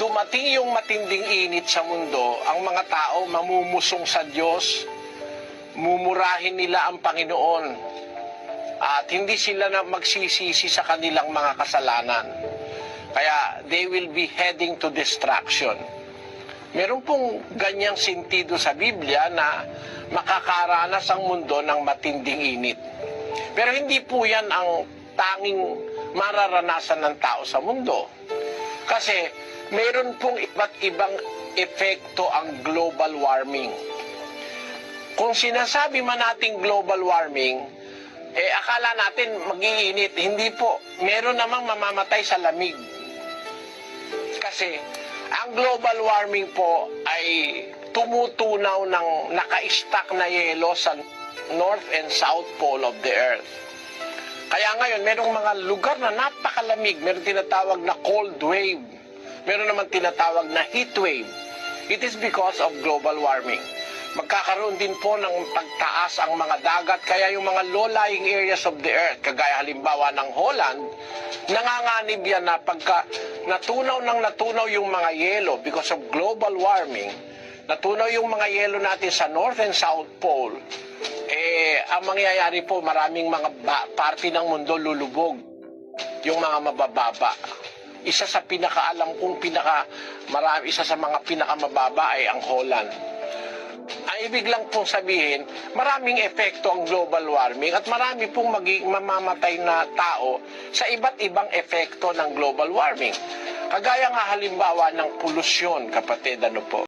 dumating yung matinding init sa mundo, ang mga tao mamumusong sa Diyos, mumurahin nila ang Panginoon, at hindi sila na magsisisi sa kanilang mga kasalanan. Kaya they will be heading to destruction. Meron pong ganyang sentido sa Biblia na makakaranas ang mundo ng matinding init. Pero hindi po yan ang tanging mararanasan ng tao sa mundo. Kasi meron pong iba't ibang epekto ang global warming. Kung sinasabi man nating global warming, akala natin mag-iinit. Hindi po. Meron namang mamamatay sa lamig. Kasi ang global warming po ay tumutunaw ng naka-stack na yelo sa North and South Pole of the Earth. Kaya ngayon, merong mga lugar na napakalamig. Meron tinatawag na cold wave. Meron naman tinatawag na heat wave. It is because of global warming. Magkakaroon din po ng pagtaas ang mga dagat. Kaya yung mga low-lying areas of the Earth, kagaya halimbawa ng Holland, nanganganib yan na pagka natunaw yung mga yelo because of global warming, natunaw yung mga yelo natin sa North and South Pole, ang mangyayari po, maraming mga parte ng mundo lulubog, yung mga mabababa. Isa sa pinakaalam kong isa sa mga pinakamababa ay ang Holland. Ang ibig lang pong sabihin, maraming epekto ang global warming at marami pong mamamatay na tao sa iba't ibang epekto ng global warming. Kagaya nga halimbawa ng polusyon, kapatid, ano po.